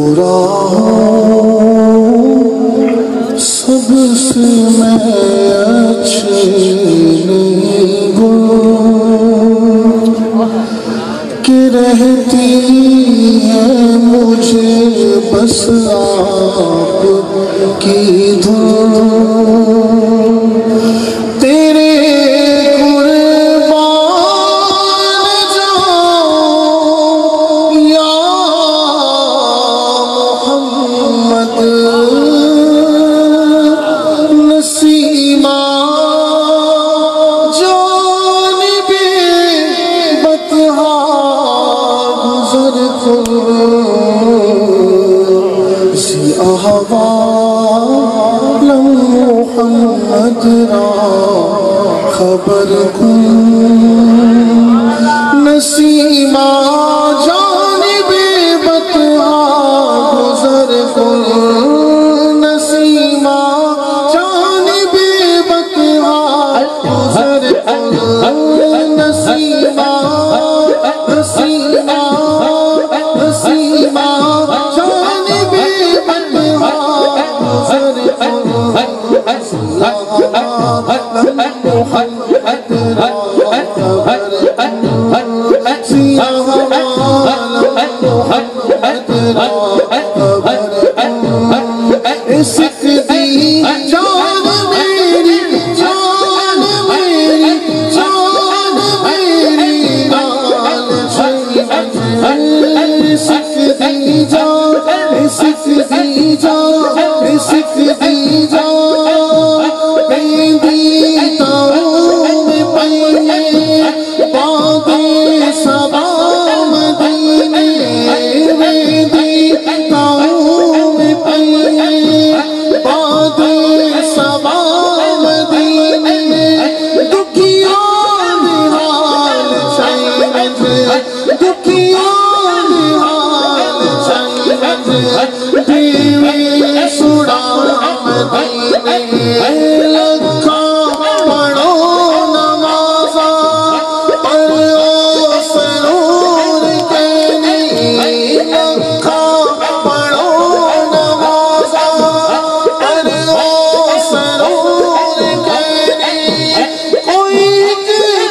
برا ہوں سب سے میں اچھے نہیں گل کہ رہتی ہے مجھے بس آپ کی دھن تیرے قربان جاؤں یا محمد نسیمہ جانب بطحا گزر کن سی احوالم محمد را خبر کن نسیمہ جانب بطحا گزر کن نسیمہ جانب بطحا گزر کن نسیمہ نسیمہ نسیمہ جانب بطحا گزر کن محمد را خبر سیاہ محمد را خبر عشق دی جان میری جان میری جان میری نال عشق دی جان عشق دی جان عشق دی جان مہندی تاؤں میں پہیے بادِ صبا مدینے مہندی تاؤں میں پہیے بادِ صبا مدینے دکھیان حال چاہیے دکھیان حال چاہیے دیوی سڑا مدینے لکھا پڑھو نمازا پر او سرور کہنی لکھا پڑھو نمازا پر او سرور کہنی کوئی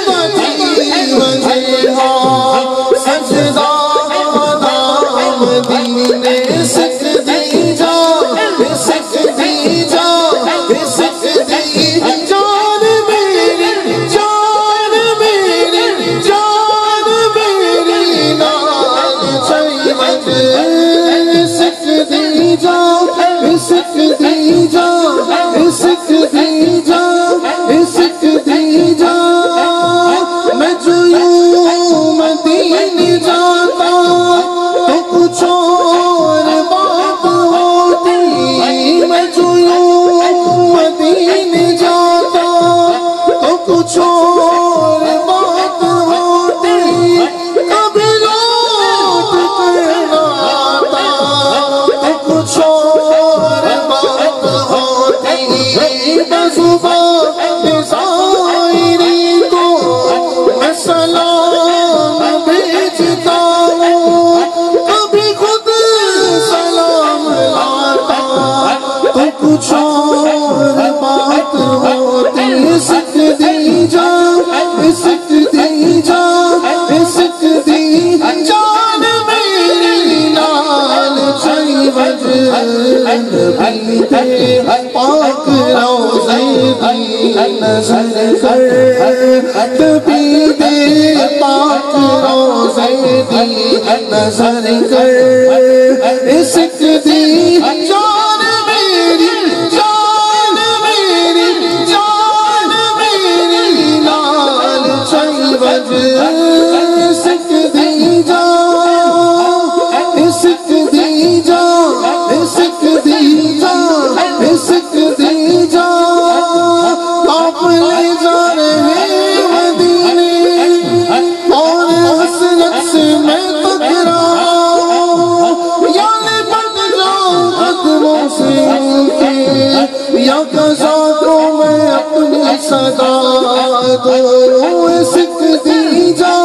بچی وجہ سجدہ ادا مدینے سکھ دی جا سکھ دی جا سکھ دی جان میری جان میری جان میری نال چاہیے سکھ دی جا سکھ دی جا سکھ دی جا سکھ دی جا میں جو یوں مدینے جاتا تو کچھ اور بات ہوتی میں جو یوں مدینے جاتا تو کچھ اور بات ہوتی کبھی لوٹ کر نہ آتا تو کچھ اور بات ہوتی بزبان ظاہری کو میں سلام بھیجتا ہوں کبھی خود سلام لاتا تو کچھ اور بات ہوتی سکھ دی جا سکھ دی جا سکھ دی جان میری نال چاہیے نبی دے پاک روضے دی نظر کر نبی دے پاک روضے دی نظر کر سکھ دی جان میری جان میری جان میری نال چاہیے سکھ دی جا سکھ دی جا سکھ دی جا سکھ دی جا آپ لے جا رہے مدینے اور حسرت سے میں ٹکرا یا لے بن جاؤں قدموں سے یا قضا کو میں اپنی صدا دوں سکھ دی جا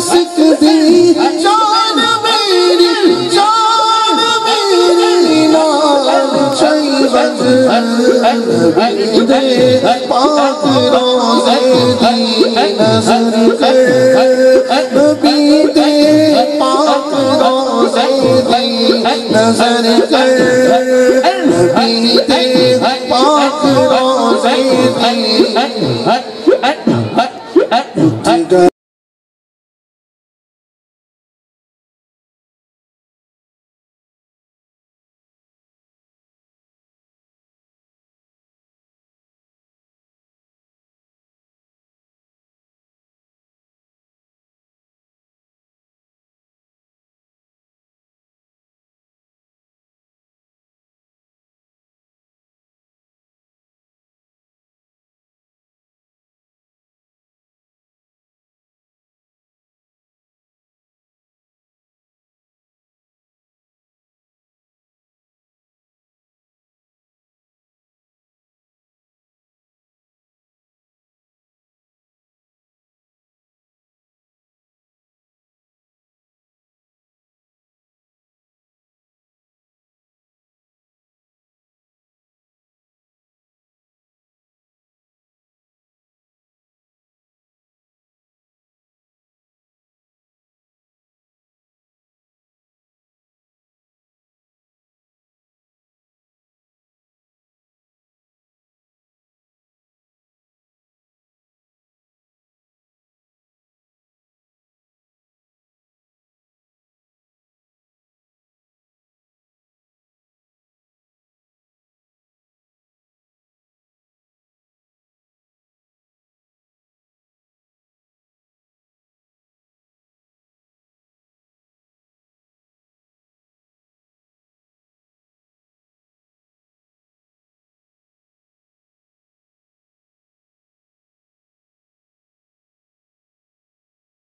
سکھ دی جان میری جان میری نبی دے پاک روزے دی نظر کر نبی دے پاک روزے دی نظر کر نبی دے پاک روزے دی